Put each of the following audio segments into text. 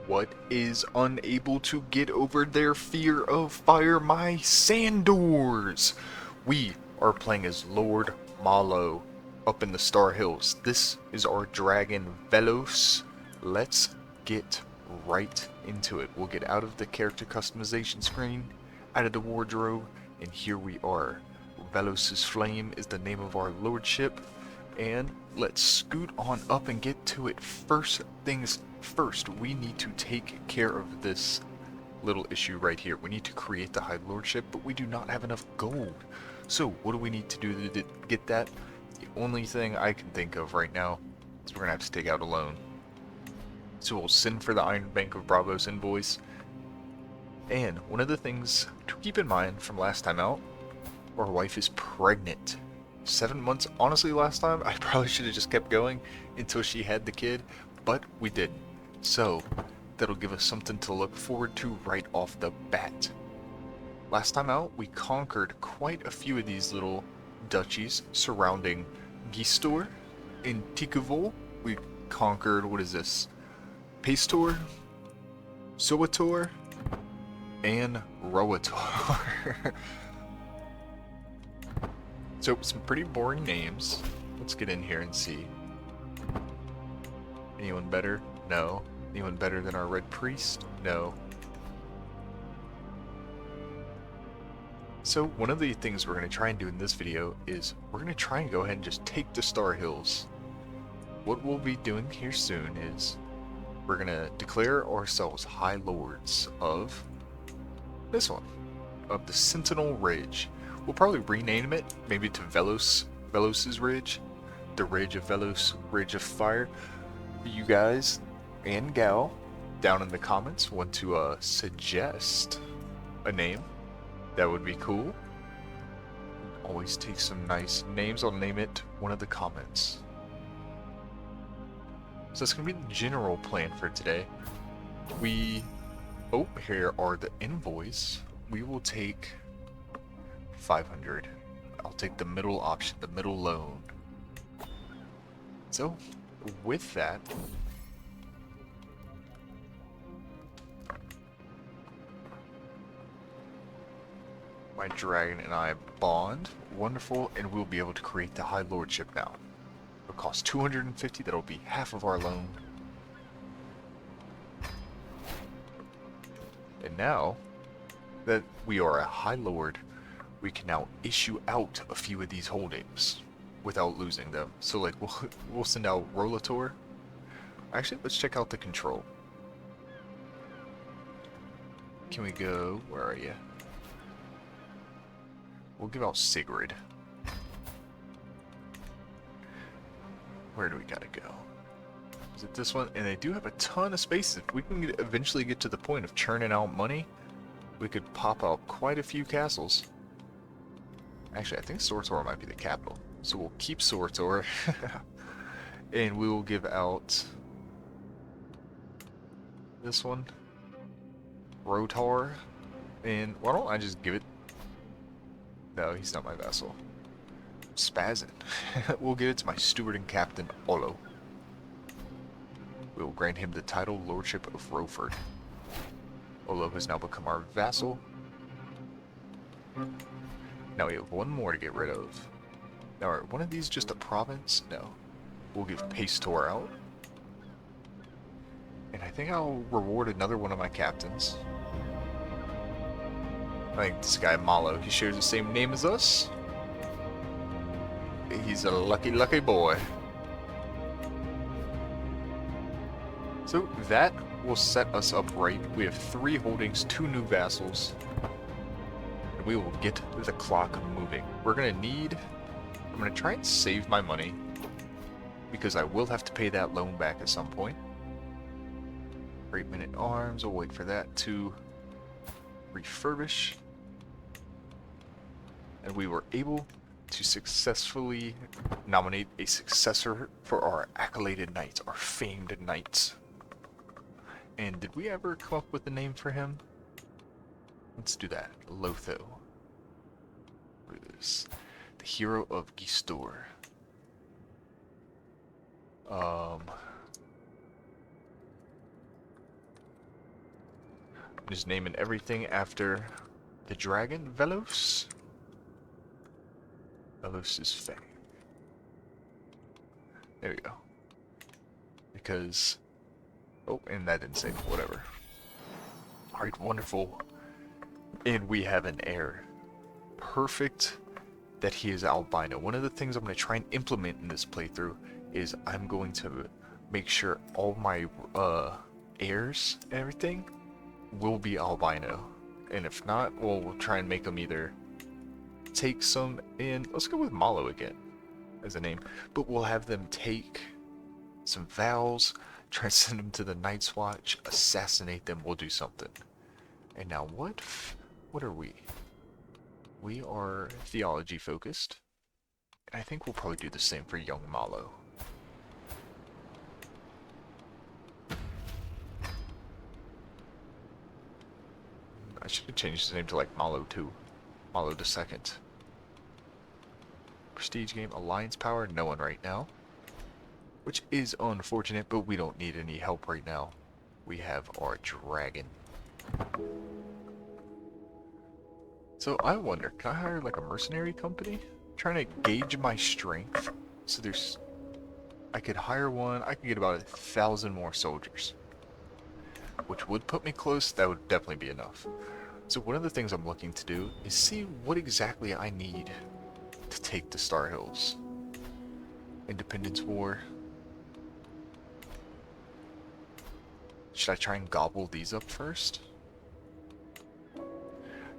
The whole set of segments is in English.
What is unable to get over their fear of fire? My Sandors! We are playing as Lord Malo up in the Star Hills. This is our dragon Velos. Let's get right into it. We'll get out of the character customization screen, out of the wardrobe, and here we are. Velos's Flame is the name of our lordship, and let's scoot on up and get to it. First things first, we need to take care of this little issue right here. We need to create the High Lordship, but we do not have enough gold. So what do we need to do to get that? The only thing I can think of right now is we're going to have to take out a loan. So we'll send for the Iron Bank of Bravos invoice. And one of the things to keep in mind from last time out, our wife is pregnant. 7 months, honestly, last time, I probably should have just kept going until she had the kid, but we didn't. So, that'll give us something to look forward to right off the bat. Last time out, we conquered quite a few of these little duchies surrounding Gistor. In Tikuvol, we conquered, what is this? Pastor, Soator, and Roator. So, some pretty boring names. Let's get in here and see. Anyone better? No. Anyone better than our Red Priest? No. So, one of the things we're going to try and do in this video is we're going to try and go ahead and just take the Star Hills. What we'll be doing here soon is we're going to declare ourselves High Lords of this one, of the Sentinel Ridge. We'll probably rename it, maybe to Velos's Ridge, the Ridge of Velos, Ridge of Fire. You guys and gal down in the comments want to suggest a name, that would be cool. Always take some nice names. I'll name it one of the comments. So that's going to be the general plan for today. Here are the invoice. We will take 500. I'll take the middle option, the middle loan. So, with that, my dragon and I bond. Wonderful, and we'll be able to create the High Lordship now. It'll cost 250, that'll be half of our loan. And now that we are a High Lord, we can now issue out a few of these holdings without losing them. So like we'll send out Rolator. Actually, let's check out the control. Can we go? Where are you? We'll give out Sigrid. Where do we gotta go? Is it this one? And they do have a ton of space. If we can eventually get to the point of churning out money, we could pop out quite a few castles. Actually, I think Sortor might be the capital. So we'll keep Sortor. And we will give out this one. Rotar. And why don't I just give it... No, he's not my vassal. Spazin. We'll give it to my steward and captain, Olo. We will grant him the title Lordship of Roford. Olo has now become our vassal. Now we have one more to get rid of. Now, are one of these just a province? No. We'll give Pastor out. And I think I'll reward another one of my captains. I think this guy Malo, he shares the same name as us. He's a lucky, lucky boy. So that will set us up right. We have 3 holdings, 2 new vassals. And we will get the clock moving. We're going to need... I'm going to try and save my money, because I will have to pay that loan back at some point. Great Men at Arms, I'll wait for that to refurbish. And we were able to successfully nominate a successor for our accoladed knights, our famed knights. And did we ever come up with a name for him? Let's do that. Lotho. What is this? The hero of Gistor. Just naming everything after the dragon, Velos. Velos is Fang. There we go. Because... Oh, and that didn't save. Whatever. Alright, wonderful. And we have an heir. Perfect that he is albino. One of the things I'm going to try and implement in this playthrough is I'm going to make sure all my heirs and everything will be albino. And if not, well, we'll try and make them either take some in... Let's go with Malo again as a name. But we'll have them take some vows, try and send them to the Night's Watch, assassinate them, we'll do something. And now what are we? We are theology focused. And I think we'll probably do the same for young Malo. I should have changed his name to like Malo 2. Malo the second. Prestige game, alliance power, no one right now. Which is unfortunate, but we don't need any help right now. We have our dragon. So I wonder, can I hire like a mercenary company? I'm trying to gauge my strength. So there's... I could hire one, I could get about 1,000 more soldiers. Which would put me close, that would definitely be enough. So one of the things I'm looking to do is see what exactly I need to take the Star Hills. Independence War. Should I try and gobble these up first? I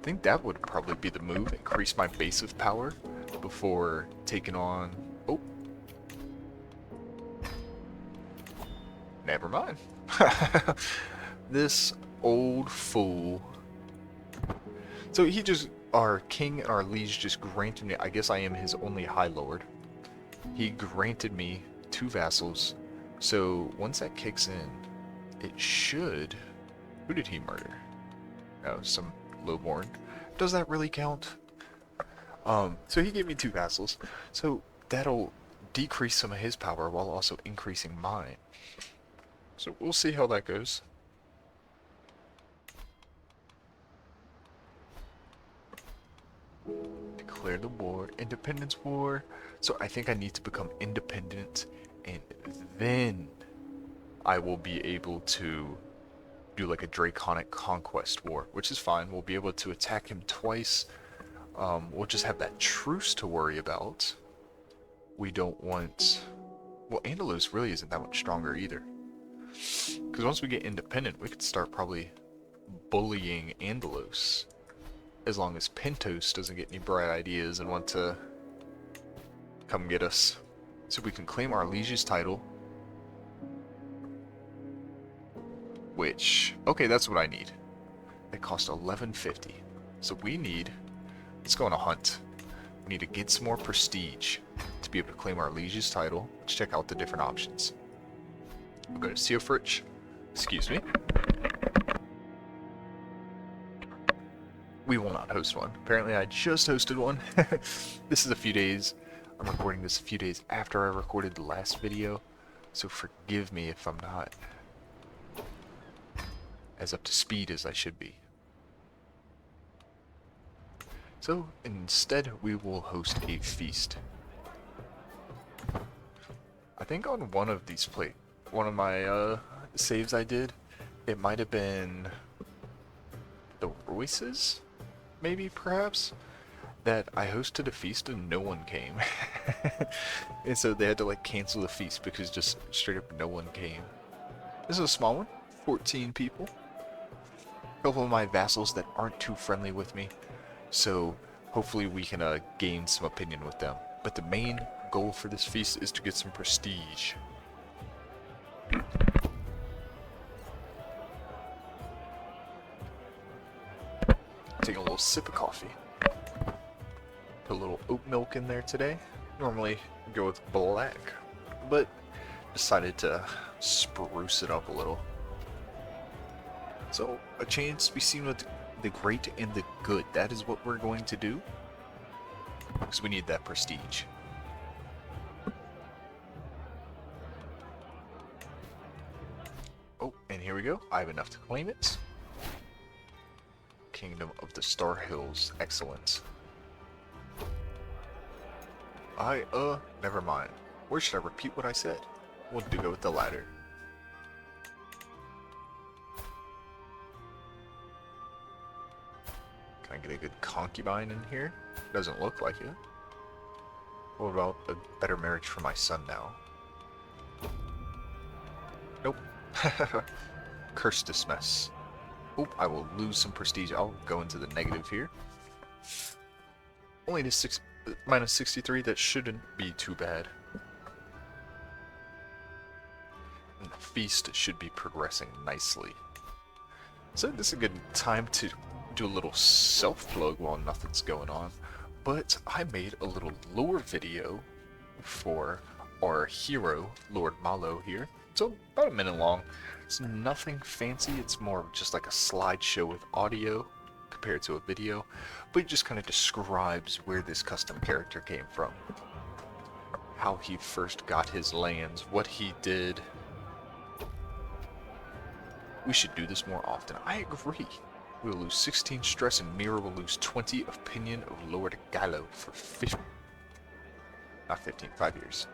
think that would probably be the move. Increase my base of power before taking on... Oh. Never mind. This old fool. So he just... Our king and our liege just granted me... I guess I am his only High Lord. He granted me 2 vassals. So once that kicks in, it should... Who did he murder? Oh, some lowborn. Does that really count? So he gave me 2 vassals. So that'll decrease some of his power while also increasing mine. So we'll see how that goes. Declare the war. Independence War. So I think I need to become independent, and then I will be able to do like a Draconic conquest war, which is fine. We'll be able to attack him twice. We'll just have that truce to worry about. We don't want... Well, Andalus really isn't that much stronger either. Because once we get independent, we could start probably bullying Andalus. As long as Pentos doesn't get any bright ideas and want to come get us. So we can claim our liege's title. Which, okay, that's what I need. It cost 1150. So we need, let's go on a hunt. We need to get some more prestige to be able to claim our liege's title. Let's check out the different options. We'll go to Seofrich. Excuse me. We will not host one. Apparently I just hosted one. This is a few days. I'm recording this a few days after I recorded the last video. So forgive me if I'm not as up to speed as I should be. So instead we will host a feast. I think on one of these one of my saves I did, it might have been the Royces, maybe, perhaps, that I hosted a feast and no one came. And so they had to like cancel the feast because just straight up no one came. This is a small one, 14 people. A couple of my vassals that aren't too friendly with me, so hopefully we can gain some opinion with them. But the main goal for this feast is to get some prestige. Taking a little sip of coffee. Put a little oat milk in there today. Normally go with black, but decided to spruce it up a little. So, a chance to be seen with the great and the good. That is what we're going to do. Because we need that prestige. Oh, and here we go. I have enough to claim it. Kingdom of the Star Hills Excellence. Never mind. Or should I repeat what I said? We'll go with the latter. Can I get a good concubine in here? Doesn't look like it. What about a better marriage for my son now? Nope. Curse this mess. Oh, I will lose some prestige. I'll go into the negative here. Only to minus 63. That shouldn't be too bad. And the feast should be progressing nicely. So this is a good time to do a little self-plug while nothing's going on. But I made a little lore video for our hero, Lord Malo here. So about a minute long. It's nothing fancy, it's more of just like a slideshow with audio compared to a video, but it just kind of describes where this custom character came from, how he first got his lands, what he did. We should do this more often. I agree. We will lose 16 stress and Mira will lose 20 opinion of Lord Malo for 5 years.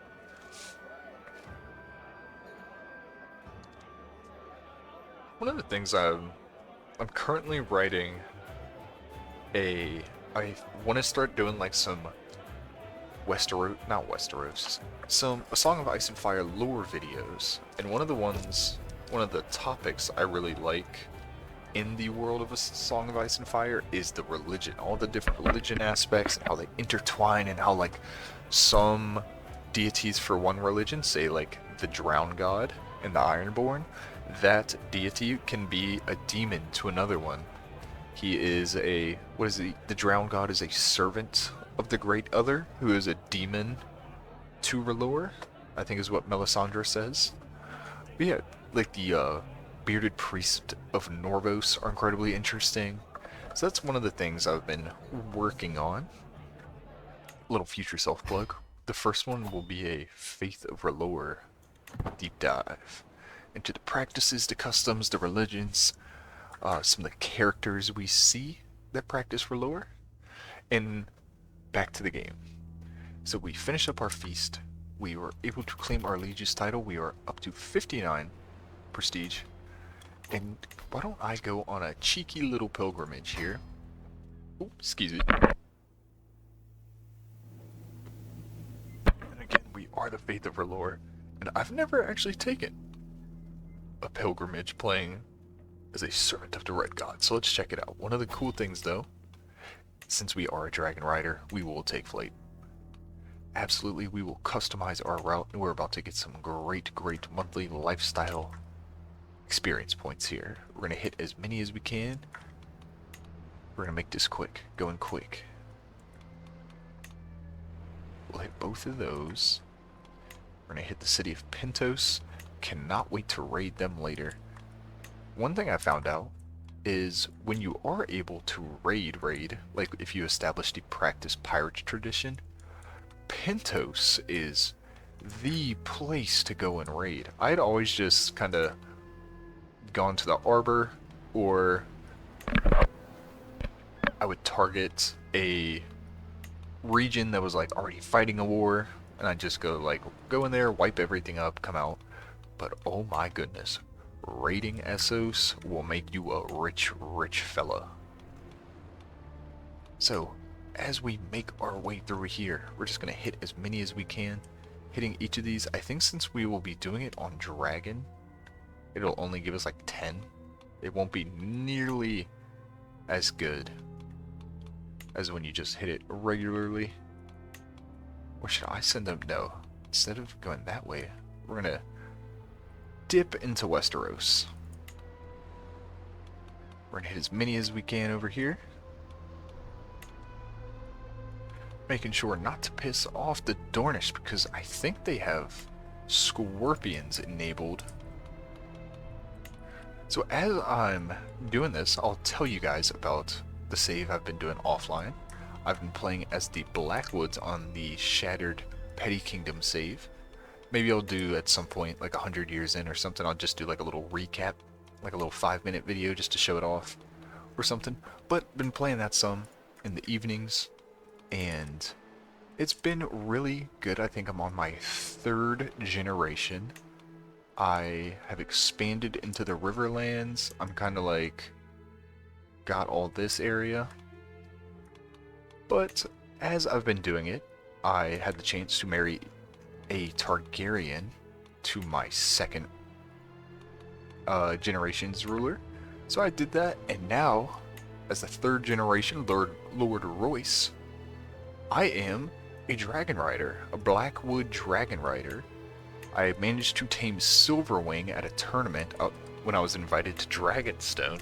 One of the things I'm currently writing I want to start doing like some a Song of Ice and Fire lore videos, and one of the topics I really like in the world of a Song of Ice and Fire is the religion, all the different religion aspects and how they intertwine, and how like some deities for one religion, say like the Drown God and the Ironborn, that deity can be a demon to another one. He is the Drown God is a servant of the Great Other, who is a demon to R'hllor, I think is what Melisandre says. But yeah, like the bearded priest of Norvos are incredibly interesting. So that's one of the things I've been working on. Little future self-plug. The first one will be a Faith of R'hllor deep dive into the practices, the customs, the religions, some of the characters we see that practice R'hllor, and back to the game. So we finish up our feast. We were able to claim our liege's title. We are up to 59 prestige. And why don't I go on a cheeky little pilgrimage here? Oops, excuse me. And again, we are the Faith of R'hllor, and I've never actually taken a pilgrimage playing as a servant of the Red God, so let's check it out. One of the cool things though, since we are a dragon rider, we will take flight. Absolutely, we will customize our route, and we're about to get some great monthly lifestyle experience points here. We're going to hit as many as we can. We're going to make this quick, going quick. We'll hit both of those. We're going to hit the city of Pentos. Cannot wait to raid them later. One thing I found out is when you are able to raid, like if you establish the practice pirate tradition, Pentos is the place to go and raid. I'd always just kind of gone to the Arbor, or I would target a region that was like already fighting a war, and I'd just go in there, wipe everything up, come out. But oh my goodness, raiding Essos will make you a rich fella. So as we make our way through here, we're just going to hit as many as we can. Hitting each of these, I think since we will be doing it on Dragon, it'll only give us like 10. It won't be nearly as good as when you just hit it regularly. Or should I send them? No. Instead of going that way, we're going to dip into Westeros. We're going to hit as many as we can over here. Making sure not to piss off the Dornish, because I think they have scorpions enabled. So as I'm doing this, I'll tell you guys about the save I've been doing offline. I've been playing as the Blackwoods on the Shattered Petty Kingdom save. Maybe I'll do at some point, like 100 years in or something, I'll just do like a little recap, like a little 5-minute video just to show it off. or something. But been playing that some in the evenings, and it's been really good. I think I'm on my 3rd generation. I have expanded into the Riverlands. I'm kind of like got all this area. But as I've been doing it, I had the chance to marry a Targaryen to my 2nd generation's ruler. So I did that, and now, as the 3rd generation Lord Royce, I am a dragon rider, a Blackwood dragon rider. I managed to tame Silverwing at a tournament when I was invited to Dragonstone,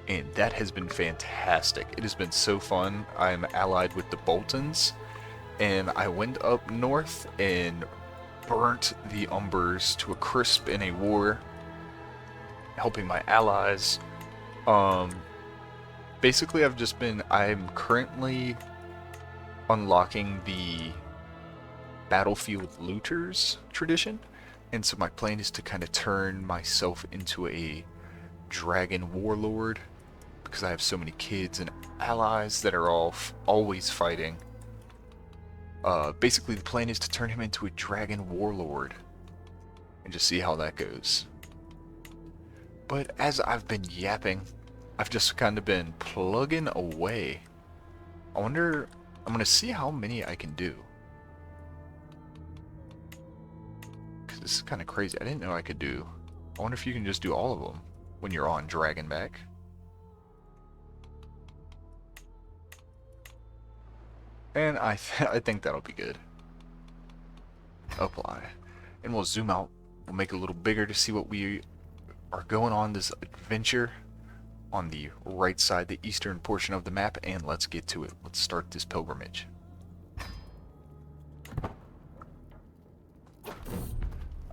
and that has been fantastic. It has been so fun. I'm allied with the Boltons, and I went up north and burnt the Umbers to a crisp in a war, helping my allies. Basically I'm currently unlocking the battlefield looters tradition, and so my plan is to kind of turn myself into a dragon warlord, because I have so many kids and allies that are all always fighting. Basically the plan is to turn him into a dragon warlord and just see how that goes. But as I've been yapping, I've just kind of been plugging away. I'm gonna see how many I can do. Cause this is kind of crazy. I didn't know I could do. I wonder if you can just do all of them when you're on Dragonback. And I think that'll be good. Apply. And we'll zoom out. We'll make it a little bigger to see what we are going on this adventure on the right side, the eastern portion of the map, and let's get to it. Let's start this pilgrimage.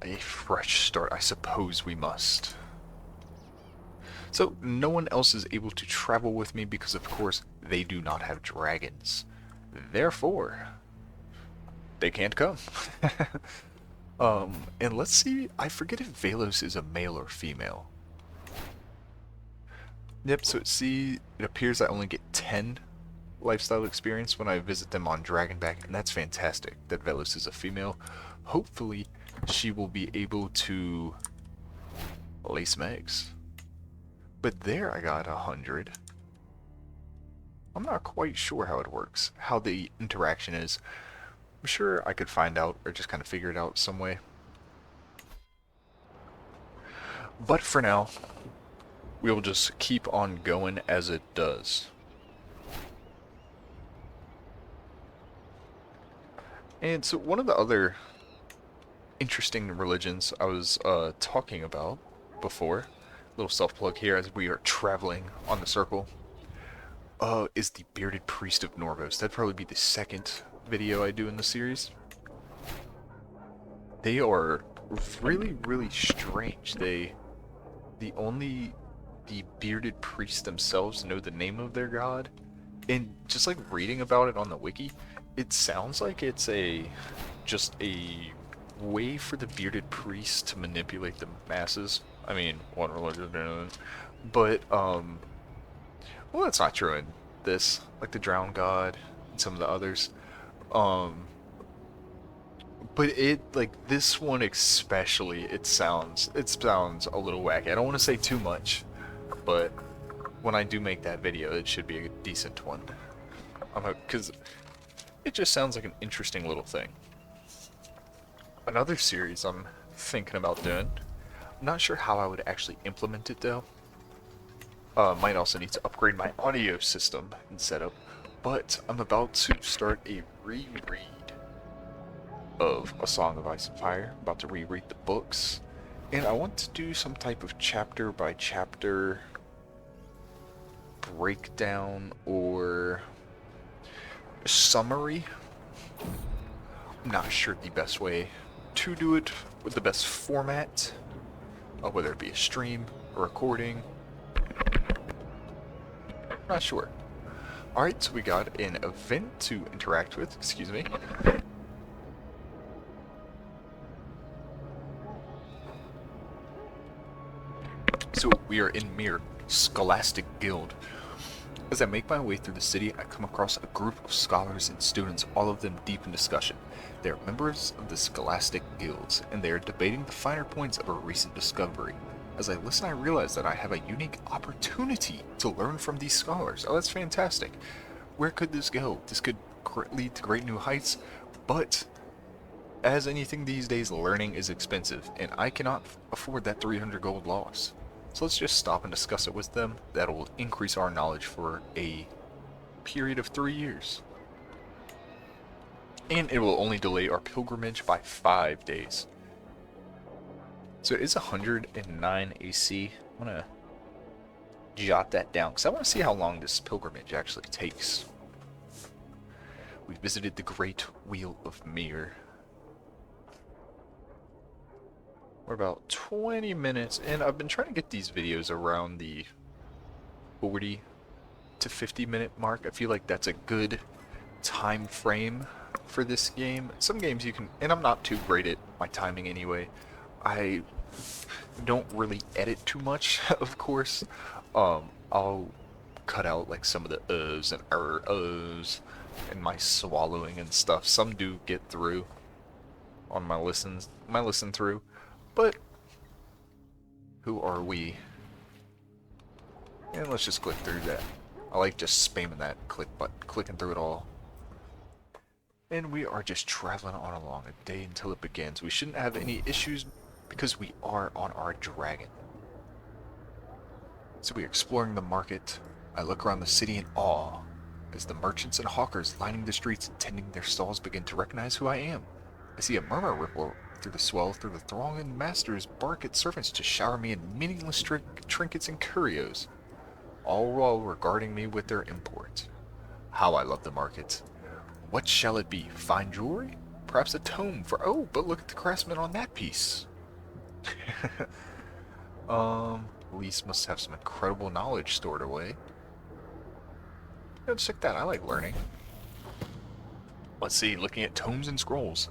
A fresh start, I suppose we must. So, no one else is able to travel with me because, of course, they do not have dragons. Therefore, they can't come. And let's see, I forget if Velos is a male or female. Yep, so it appears I only get 10 lifestyle experience when I visit them on Dragonback, and that's fantastic that Velos is a female. Hopefully, she will be able to lay some eggs. But there I got 100. I'm not quite sure how it works, how the interaction is. I'm sure I could find out or just kind of figure it out some way. But for now, we'll just keep on going as it does. And so one of the other interesting religions I was talking about before, little self-plug here as we are traveling on the circle, is the Bearded Priest of Norvos. That'd probably be the 2nd video I do in the series. They are really, really strange. Only the Bearded Priests themselves know the name of their god, and just like reading about it on the wiki, it sounds like it's just a way for the Bearded Priests to manipulate the masses. I mean, one religion, but well, that's not true in this, like the Drowned God and some of the others. But like this one especially, it sounds a little wacky. I don't want to say too much, but when I do make that video, it should be a decent one. Because it just sounds like an interesting little thing. Another series I'm thinking about doing. I'm not sure how I would actually implement it though. Might also need to upgrade my audio system and setup, but I'm about to start a reread of A Song of Ice and Fire. I'm about to reread the books, and I want to do some type of chapter by chapter breakdown or summary. I'm not sure the best way to do it with the best format, whether it be a stream, a recording. Not sure. Alright, so we got an event to interact with, excuse me. So we are in Mir. Scholastic Guild. As I make my way through the city, I come across a group of scholars and students, all of them deep in discussion. They are members of the Scholastic Guilds, and they are debating the finer points of a recent discovery. As I listen, I realize that I have a unique opportunity to learn from these scholars. Oh, that's fantastic. Where could this go? This could lead to great new heights, but as anything these days, learning is expensive, and I cannot afford that 300 gold loss. So let's just stop and discuss it with them. That'll increase our knowledge for a period of 3 years. And it will only delay our pilgrimage by 5 days. So it is 109 AC. I'm going to jot that down because I want to see how long this pilgrimage actually takes. We visited the Great Wheel of Mir. We're about 20 minutes, and I've been trying to get these videos around the 40 to 50 minute mark. I feel like that's a good time frame for this game. Some games you can, and I'm not too great at my timing anyway. I don't really edit too much, of course. I'll cut out like some of the uhs and uhs and my swallowing and stuff. Some do get through on my listen through. But who are we? And let's just click through that. I like just spamming that click button, clicking through it all. And we are just traveling on along a day until it begins. We shouldn't have any issues because we are on our dragon. So we are exploring the market. I look around the city in awe as the merchants and hawkers lining the streets and tending their stalls begin to recognize who I am. I see a murmur ripple through the swell, through the throng, and masters bark at servants to shower me in meaningless trinkets and curios, all while regarding me with their import. How I love the market. What shall it be? Fine jewelry? Perhaps a tome for... Oh, but look at the craftsman on that piece. Elise must have some incredible knowledge stored away. Let's check that. I like learning. Let's see, looking at tomes and scrolls.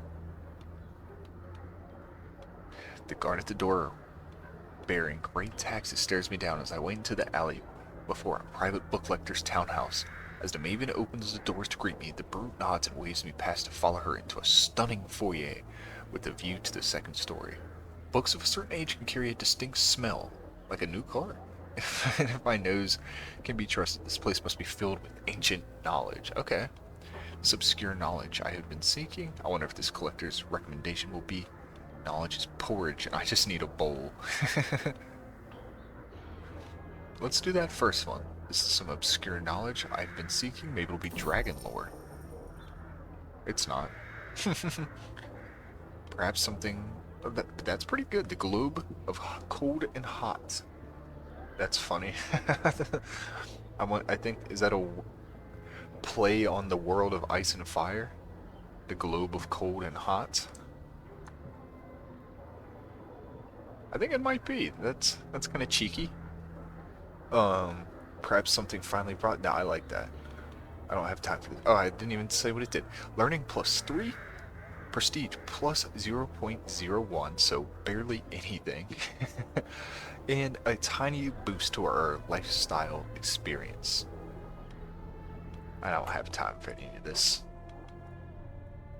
The guard at the door, bearing great taxes, stares me down as I wait into the alley before a private book collector's townhouse. As the maven opens the doors to greet me, the brute nods and waves me past to follow her into a stunning foyer with a view to the second story. Books of a certain age can carry a distinct smell, like a new car. If my nose can be trusted, this place must be filled with ancient knowledge. Okay. This obscure knowledge I have been seeking. I wonder if this collector's recommendation will be knowledge is porridge and I just need a bowl. Let's do that first one. This is some obscure knowledge I've been seeking. Maybe it'll be dragon lore. It's not. Perhaps something... That's pretty good. The globe of cold and hot. That's funny. I think, is that a play on the world of ice and fire? The globe of cold and hot? I think it might be. That's kind of cheeky. Perhaps something finally brought... No, I like that. I don't have time for this. Oh, I didn't even say what it did. Learning +3, prestige plus 0.01, so barely anything. And a tiny boost to our lifestyle experience. I don't have time for any of this.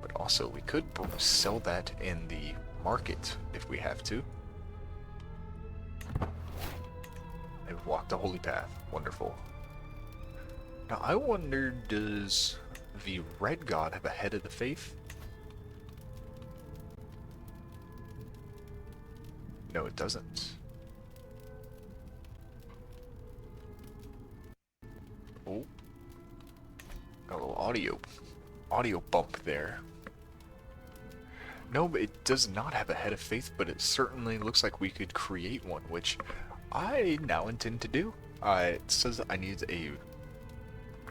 But also, we could sell that in the market if we have to. And walk the holy path. Wonderful. Now, I wonder, does the red god have a head of the faith? No, it doesn't. Oh. Got a little audio bump there. No, but it does not have a head of faith, but it certainly looks like we could create one, which I now intend to do. It says I need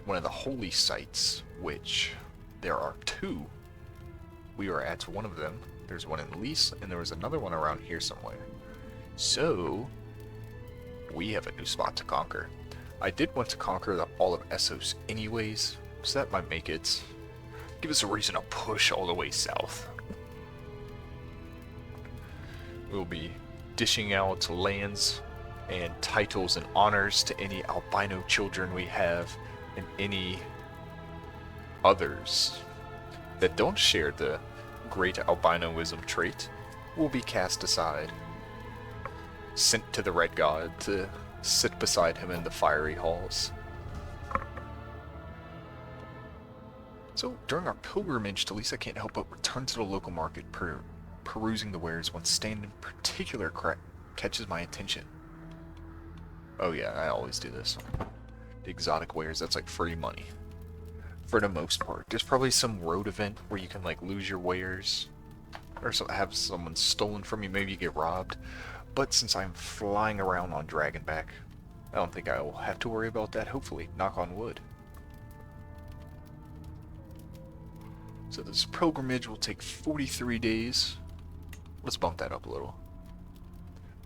one of the holy sites, which there are 2. We are at one of them. There's one in Lise, and there was another one around here somewhere. So, we have a new spot to conquer. I did want to conquer all of Essos anyways, so that might make it... give us a reason to push all the way south. We'll be dishing out lands and titles and honors to any albino children we have, and any others that don't share the great albinoism trait will be cast aside, sent to the Red God to sit beside him in the fiery halls. So, during our pilgrimage to Lisa, I can't help but return to the local market, perusing the wares. One stand in particular catches my attention. Oh yeah, I always do this. The exotic wares, that's like free money. For the most part. There's probably some road event where you can like lose your wares, or have someone stolen from you, maybe you get robbed. But since I'm flying around on Dragonback, I don't think I will have to worry about that, hopefully. Knock on wood. So this pilgrimage will take 43 days. Let's bump that up a little.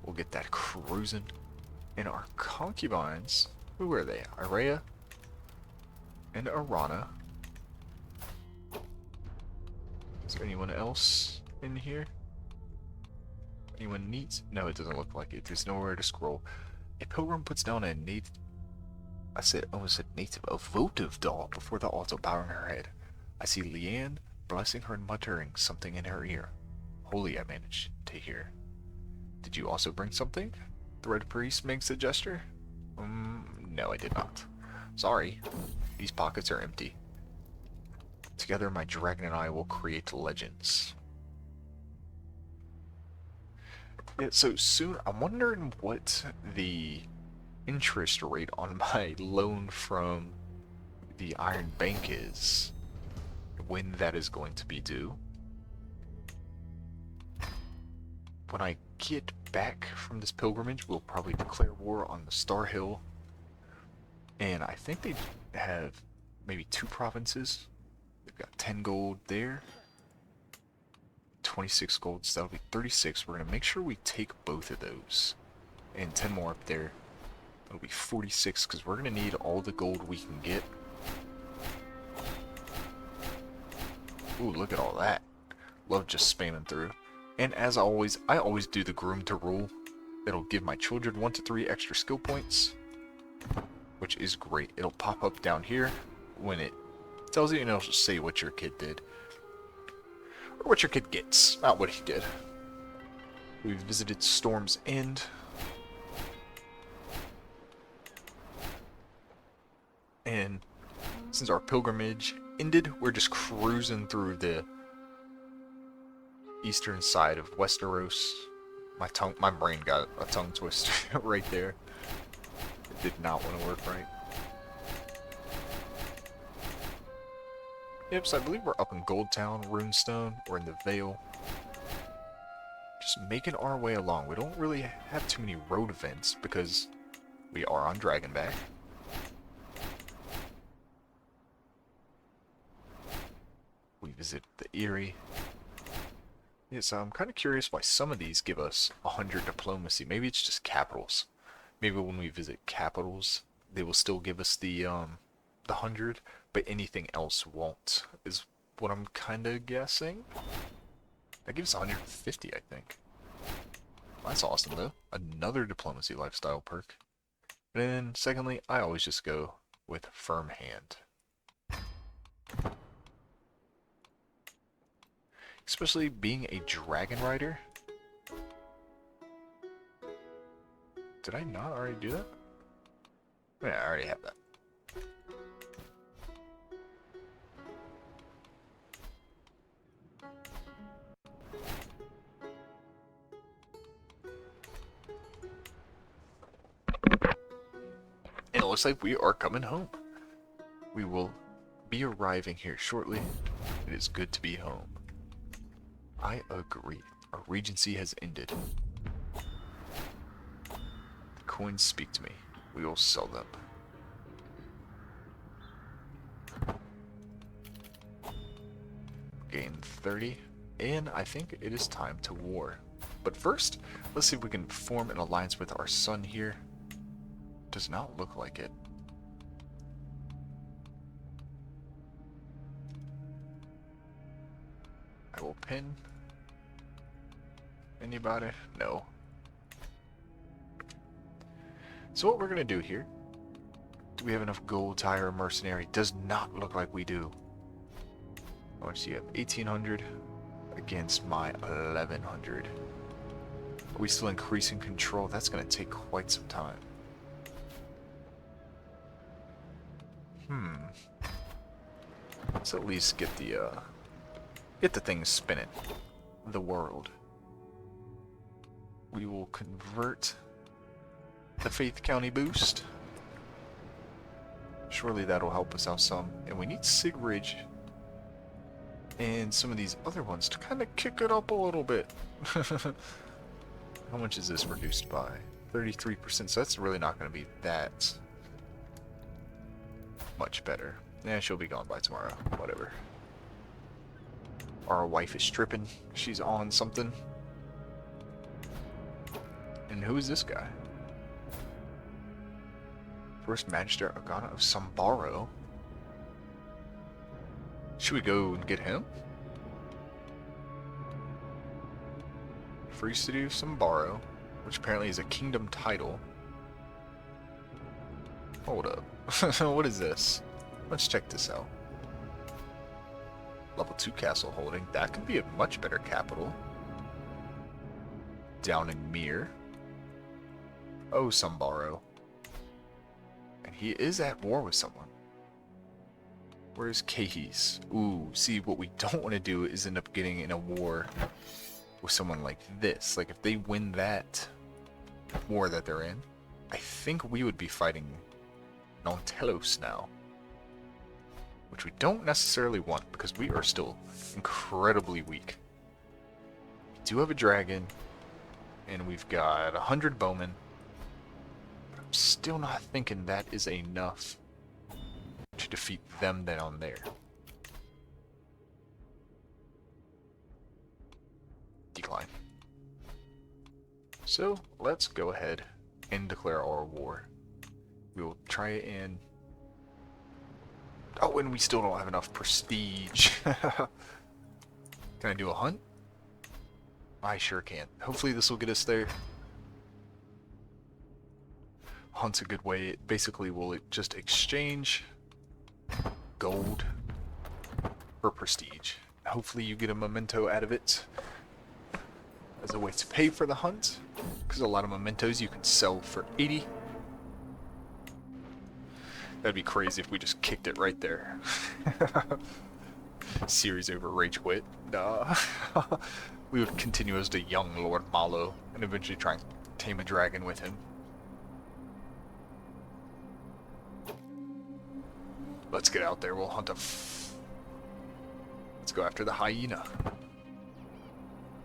We'll get that cruising. And our concubines, who are they? Irea and Arana. Is there anyone else in here? Anyone needs? No, it doesn't look like it. There's nowhere to scroll. A pilgrim puts down a native... almost said native, a votive doll before the altar, bowing her head. I see Leanne blessing her and muttering something in her ear. Holy, I managed to hear. Did you also bring something? The red priest makes a gesture. No, I did not. Sorry. These pockets are empty. Together, my dragon and I will create legends. Yeah, so soon, I'm wondering what the interest rate on my loan from the Iron Bank is. When that is going to be due. When I get back from this pilgrimage, we'll probably declare war on the Star Hill. And I think they have maybe 2 provinces. They've got 10 gold there. 26 gold, so that'll be 36. We're going to make sure we take both of those. And 10 more up there. That'll be 46, because we're going to need all the gold we can get. Ooh, look at all that. Love just spamming through. And as always, I always do the groom to rule. It'll give my children 1 to 3 extra skill points, which is great. It'll pop up down here when it tells you, and it'll just say what your kid did. Or what your kid gets, not what he did. We've visited Storm's End. And since our pilgrimage ended, we're just cruising through the eastern side of Westeros. My brain got a tongue twister right there. It did not want to work right. Yep, so I believe we're up in Goldtown, Runestone, or in the Vale. Just making our way along. We don't really have too many road events because we are on Dragonback. We visit the Eyrie. Yeah, so I'm kind of curious why some of these give us 100 diplomacy. Maybe it's just capitals. Maybe when we visit capitals, they will still give us the 100, but anything else won't, is what I'm kind of guessing. That gives us 150, I think. That's awesome, though. Another diplomacy lifestyle perk. And then, secondly, I always just go with firm hand. Especially being a dragon rider. Did I not already do that? Yeah, I already have that. And it looks like we are coming home. We will be arriving here shortly. It is good to be home. I agree. Our regency has ended. The coins speak to me. We will sell them. Gain 30. And I think it is time to war. But first, let's see if we can form an alliance with our son here. Does not look like it. I will pin. Anybody? No. So what we're going to do here, do we have enough gold to hire a mercenary? Does not look like we do. How much do you have? 1,800 against my 1,100. Are we still increasing control? That's going to take quite some time. Let's at least get the things spinning. The world. We will convert the Faith County boost. Surely that'll help us out some. And we need Sigridge and some of these other ones to kind of kick it up a little bit. How much is this reduced by? 33%, so that's really not going to be that much better. Yeah, she'll be gone by tomorrow. Whatever. Our wife is stripping. She's on something. And who is this guy? First Magister AGOT of Sambaro. Should we go and get him? Free City of Sambaro, which apparently is a kingdom title. Hold up. What is this? Let's check this out. Level 2 castle holding. That could be a much better capital. Down in Mir. Oh, Sambaro. And he is at war with someone. Where's Cahis? Ooh, see, what we don't want to do is end up getting in a war with someone like this. Like, if they win that war that they're in, I think we would be fighting Nontelos now. Which we don't necessarily want, because we are still incredibly weak. We do have a dragon, and we've got 100 bowmen. But I'm still not thinking that is enough to defeat them down there. Decline. So, let's go ahead and declare our war. We will try and... Oh, and we still don't have enough prestige. Can I do a hunt? I sure can. Hopefully this will get us there. Hunt's a good way. It basically will just exchange gold for prestige. Hopefully you get a memento out of it as a way to pay for the hunt, because a lot of mementos you can sell for 80. That'd be crazy if we just kicked it right there. Series over rage quit. Nah. We would continue as the young Lord Malo and eventually try and tame a dragon with him. Let's get out there. We'll hunt let's go after the hyena.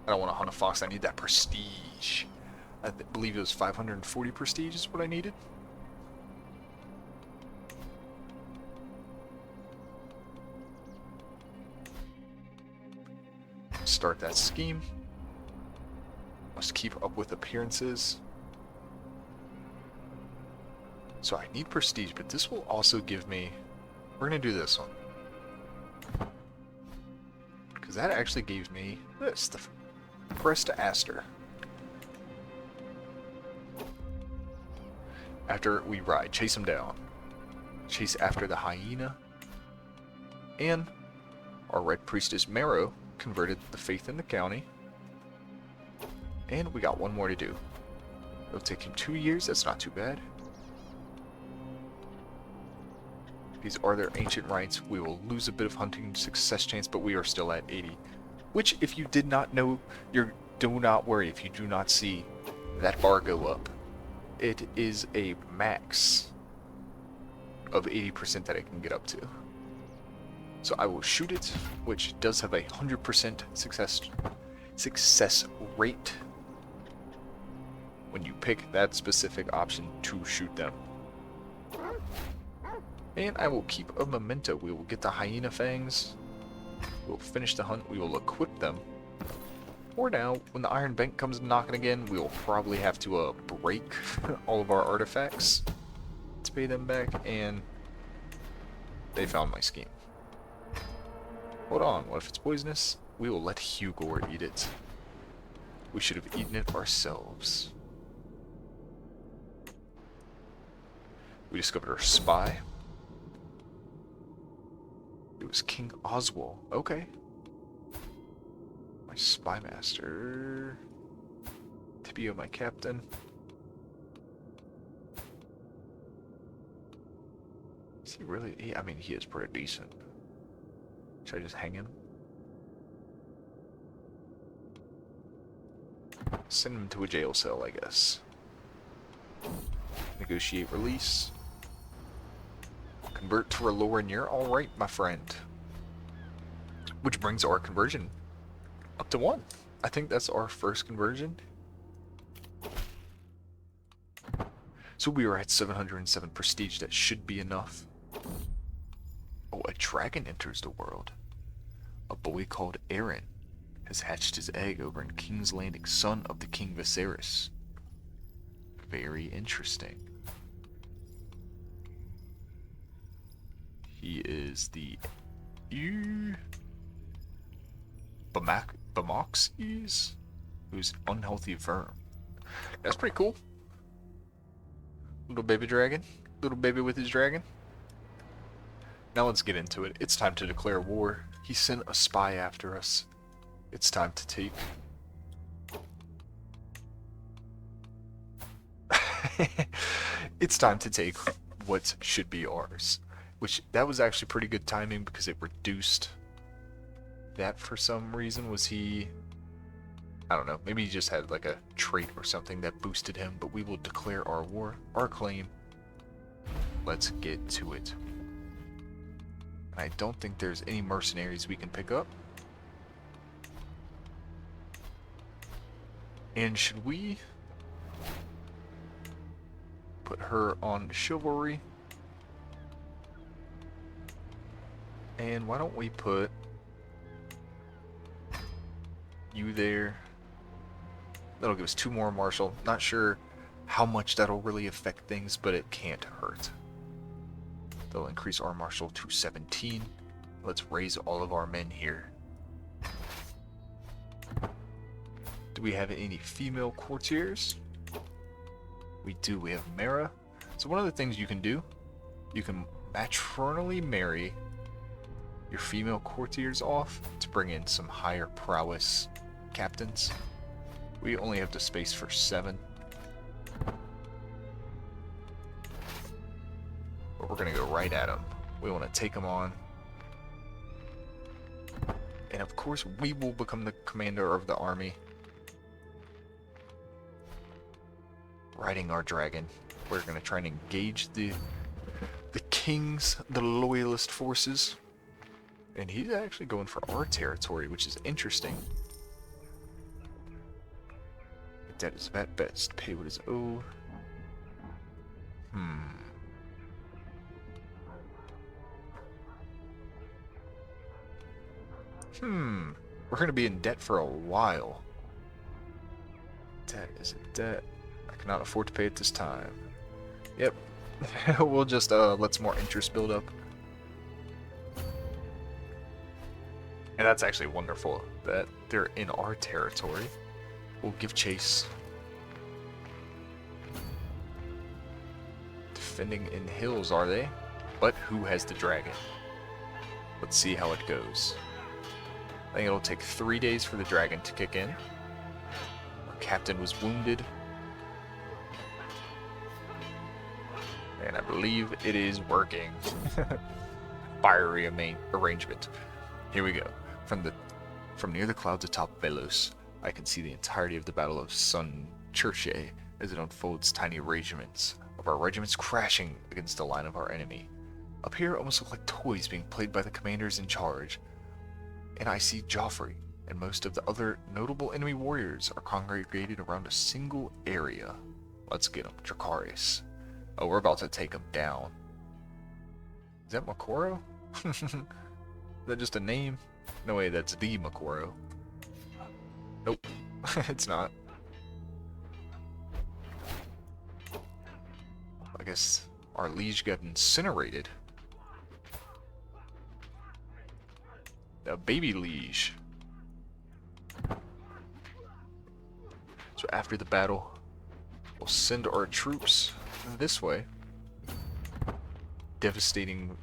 I don't want to hunt a fox. I need that prestige. I believe it was 540 prestige is what I needed. Start that scheme. Must keep up with appearances. So I need prestige, but this will also give me... We're going to do this one. Because that actually gave me this, the Press to Aster. After we ride, chase him down. Chase after the hyena. And our Red Priestess Marrow converted the faith in the county. And we got one more to do. It'll take him 2 years, that's not too bad. These are their ancient rights. We will lose a bit of hunting success chance, but we are still at 80. Which, if you did not know, do not worry if you do not see that bar go up. It is a max of 80% that it can get up to. So I will shoot it, which does have a 100% success rate when you pick that specific option to shoot them. And I will keep a memento. We will get the hyena fangs. We'll finish the hunt. We will equip them. For now, when the Iron Bank comes knocking again, we will probably have to break all of our artifacts to pay them back. And they found my scheme. Hold on, what if it's poisonous? We will let Hugor eat it. We should have eaten it ourselves. We discovered our spy. It was King Oswald. Okay. My spy master. Tibio, my captain. Is he really? I mean, he is pretty decent. Should I just hang him? Send him to a jail cell, I guess. Negotiate release. Convert to a Loren. You're alright, my friend. Which brings our conversion up to 1. I think that's our first conversion. So we are at 707 prestige. That should be enough. Oh, a dragon enters the world. A boy called Aaron has hatched his egg over in King's Landing, son of the King Viserys. Very interesting. He is the Bamoxes, who's unhealthy verm. That's pretty cool. Little baby dragon. Little baby with his dragon. Now let's get into it. It's time to declare war. He sent a spy after us. It's time to take. It's time to take what should be ours. Which, that was actually pretty good timing because it reduced that for some reason. Was he... I don't know. Maybe he just had like a trait or something that boosted him. But we will declare our war, our claim. Let's get to it. I don't think there's any mercenaries we can pick up. And should we put her on chivalry? And why don't we put you there? That'll give us 2 more martial. Not sure how much that'll really affect things, but it can't hurt. They'll increase our martial to 17. Let's raise all of our men here. Do we have any female courtiers? We do. We have Mara. So one of the things you can do, you can matronally marry your female courtiers off to bring in some higher prowess captains. We only have the space for 7. But we're going to go right at them. We want to take them on. And of course, we will become the commander of the army. Riding our dragon. We're going to try and engage the kings, the loyalist forces. And he's actually going for our territory, which is interesting. Debt is at best. Pay what is owed. We're going to be in debt for a while. Debt is a debt. I cannot afford to pay it this time. Yep. We'll just let some more interest build up. And that's actually wonderful that they're in our territory. We'll give chase. Defending in hills, are they? But who has the dragon? Let's see how it goes. I think it'll take 3 days for the dragon to kick in. Our captain was wounded. And I believe it is working. Fiery arrangement. Here we go. From near the clouds atop Velos, I can see the entirety of the Battle of Sun Churche as it unfolds. Tiny regiments of our regiments crashing against the line of our enemy. Up here almost look like toys being played by the commanders in charge. And I see Joffrey and most of the other notable enemy warriors are congregated around a single area. Let's get them. Dracarys. Oh, we're about to take him down. Is that Makoro? Is that just a name? No way, that's the Makoro. Nope, it's not. I guess our liege got incinerated. A baby liege. So after the battle, we'll send our troops this way. devastating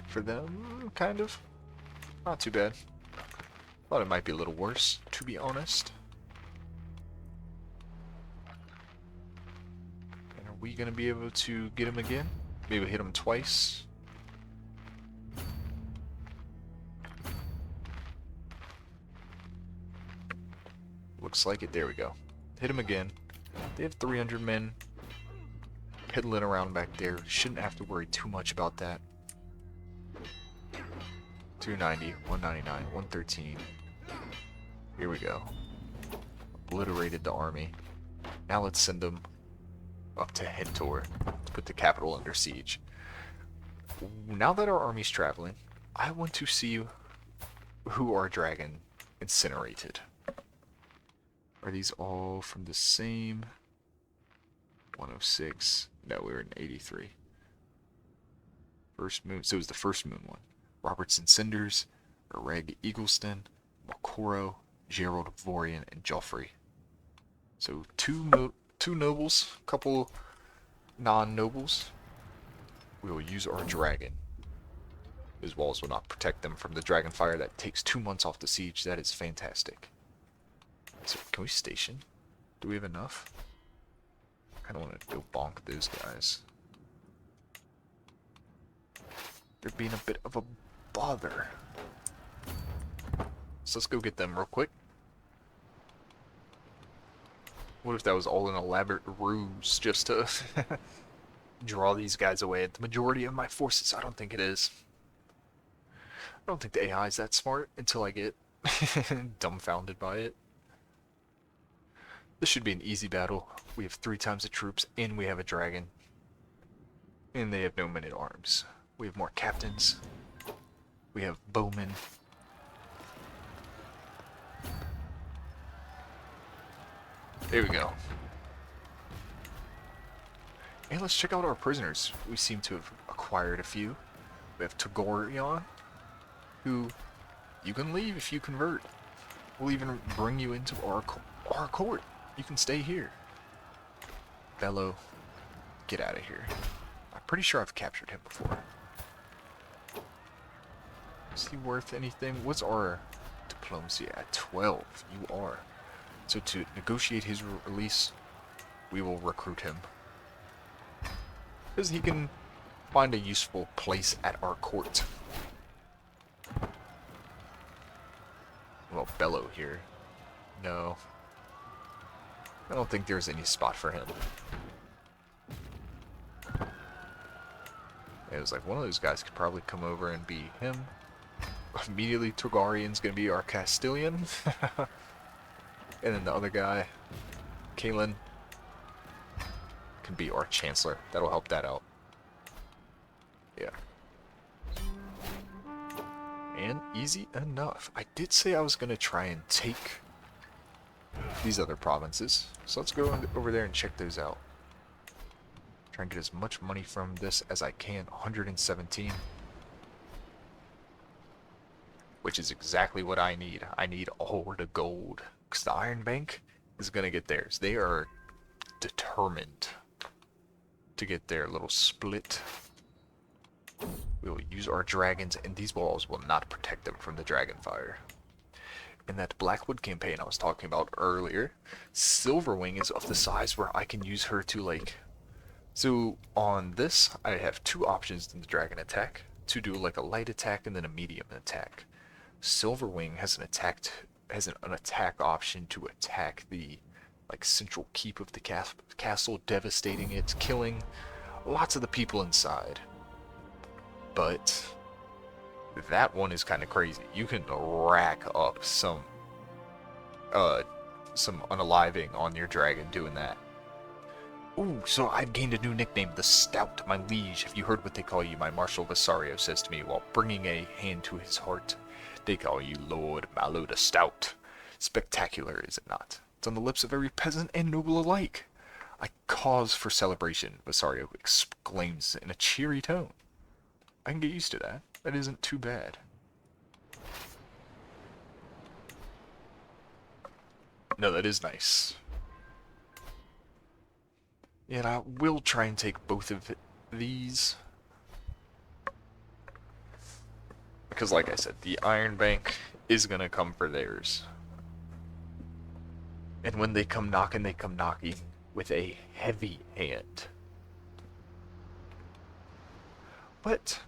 for them, kind of. Not too bad. Thought it might be a little worse, to be honest. And are we going to be able to get him again? Maybe hit him twice. Looks like it. There we go. Hit him again. They have 300 men piddling around back there. Shouldn't have to worry too much about that. 290, 199, 113. Here we go. Obliterated the army. Now let's send them up to Hentor to put the capital under siege. Now that our army's traveling, I want to see who our dragon incinerated. Are these all from the same? 106. No, we were in 83. First moon. So it was the first moon one. Robertson Cinders, Reg Eagleston, Malcoro, Gerald Vorian, and Joffrey. So two nobles, couple non-nobles. We will use our dragon. His walls will not protect them from the dragon fire. That takes 2 months off the siege. That is fantastic. So can we station? Do we have enough? I kind of want to go bonk those guys. They're being a bit of a bother. So let's go get them real quick. What if that was all an elaborate ruse just to draw these guys away at the majority of my forces? I don't think it is. I don't think the AI is that smart until I get dumbfounded by it. This should be an easy battle. We have 3 times the troops, and we have a dragon. And they have no men-at-arms. We have more captains. We have bowmen. There we go. And let's check out our prisoners. We seem to have acquired a few. We have Togorion, who you can leave if you convert. We'll even bring you into our court. You can stay here. Bello, get out of here. I'm pretty sure I've captured him before. Is he worth anything? What's our diplomacy at? 12. You are. So to negotiate his release, we will recruit him. Because he can find a useful place at our court. Well, Bello here. No. I don't think there's any spot for him. It was like one of those guys could probably come over and be him. Immediately Targaryen's gonna be our Castilian. And then the other guy, Kalen, can be our Chancellor. That'll help that out. Yeah. And easy enough. I did say I was gonna try and take these other provinces. So let's go over there and check those out. Try and get as much money from this as I can. 117. Which is exactly what I need. I need all the gold. Because the Iron Bank is going to get theirs. They are determined to get their little split. We will use our dragons, and these walls will not protect them from the dragon fire. In that Blackwood campaign I was talking about earlier, Silverwing is of the size where I can use her to, like... So, on this, I have 2 options in the dragon attack. To do, like, a light attack and then a medium attack. Silverwing has an attack option to attack the, like, central keep of the castle, devastating it, killing lots of the people inside. But... that one is kind of crazy. You can rack up some unaliving on your dragon doing that. Ooh, so I've gained a new nickname, the Stout, my liege. Have you heard what they call you? My Marshal Visario says to me while bringing a hand to his heart. They call you Lord Malo the Stout. Spectacular, is it not? It's on the lips of every peasant and noble alike. A cause for celebration, Visario exclaims in a cheery tone. I can get used to that. That isn't too bad. No, that is nice. And I will try and take both of these. Because like I said, the Iron Bank is gonna come for theirs. And when they come knocking with a heavy hand. But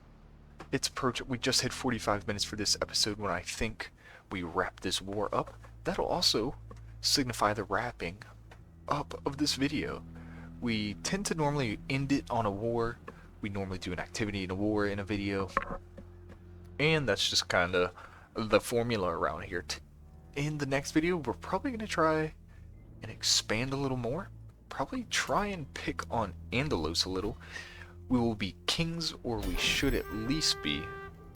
it's we just hit 45 minutes for this episode when I think we wrap this war up. That'll also signify the wrapping up of this video. We tend to normally end it on a war. We normally do an activity in a war in a video. And that's just kind of the formula around here. In the next video, we're probably going to try and expand a little more. Probably try and pick on Andalos a little. We will be kings, or we should at least be.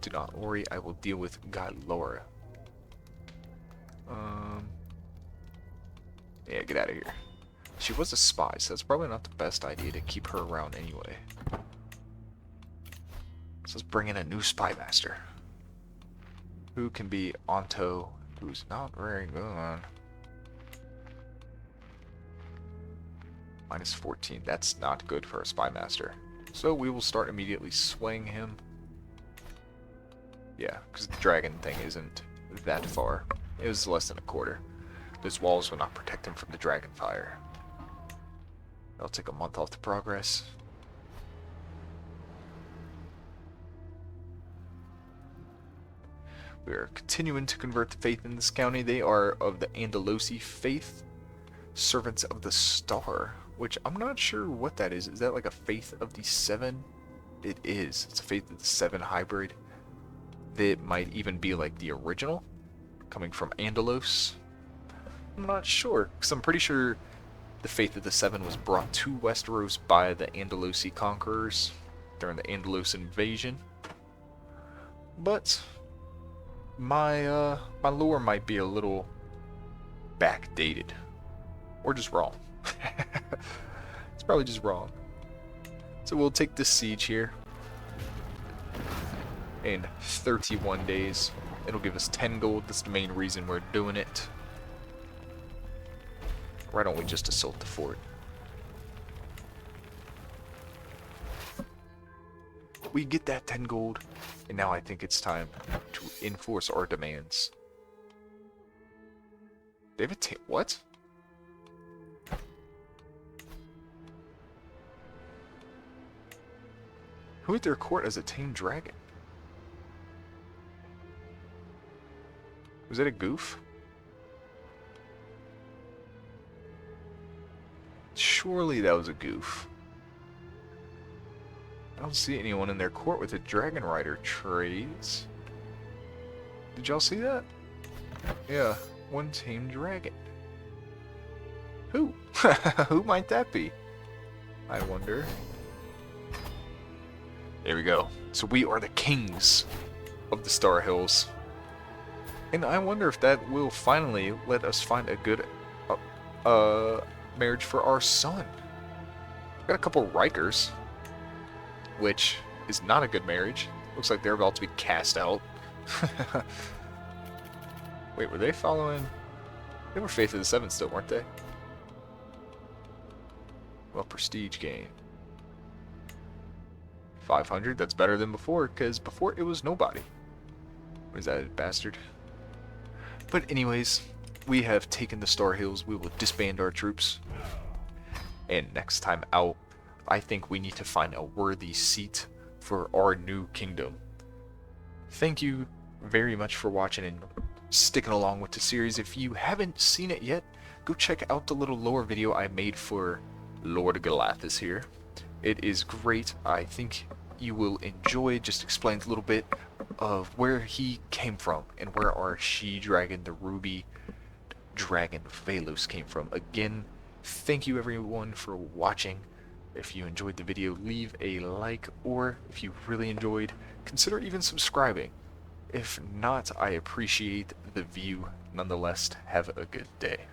Do not worry, I will deal with Galora. Yeah, get out of here. She was a spy, so that's probably not the best idea to keep her around anyway. So let's bring in a new spy master. Who can be Onto, who's not very good. Minus 14, that's not good for a spy master. So we will start immediately swaying him. Yeah, because the dragon thing isn't that far. It was less than a quarter. Those walls will not protect him from the dragon fire. That'll take a month off the progress. We are continuing to convert the faith in this county. They are of the Andalosi faith, servants of the star, which I'm not sure what that is. Is that like a faith of the seven? It is. It's a faith of the seven hybrid. That might even be like the original, coming from Andalos. I'm not sure, because I'm pretty sure the faith of the seven was brought to Westeros by the Andalosi conquerors during the Andalos invasion. But my lore might be a little backdated, or just wrong. It's probably just wrong. So we'll take this siege here in 31 days. It'll give us 10 gold. That's the main reason we're doing it. Why don't we just assault the fort? We get that 10 gold, and now I think it's time to enforce our demands. David, what? Who at their court as a tame dragon? Was that a goof? Surely that was a goof. I don't see anyone in their court with a dragon rider trades. Did y'all see that? Yeah, one tame dragon. Who? Who might that be? I wonder. There we go. So we are the kings of the Star Hills. And I wonder if that will finally let us find a good marriage for our son. Got a couple Rikers, which is not a good marriage. Looks like they're about to be cast out. Wait, were they following? They were Faith of the Seven still, weren't they? Well, prestige gain. 500, that's better than before, because before it was nobody. What is that, bastard? But anyways, we have taken the Star Hills. We will disband our troops. And next time out, I think we need to find a worthy seat for our new kingdom. Thank you very much for watching and sticking along with the series. If you haven't seen it yet, go check out the little lore video I made for Lord Golathis here. It is great. I think you will enjoy. It just explains a little bit of where he came from and where our she-dragon, the ruby dragon Velos, came from. Again, thank you everyone for watching. If you enjoyed the video, leave a like, or if you really enjoyed, consider even subscribing. If not, I appreciate the view nonetheless. Have a good day.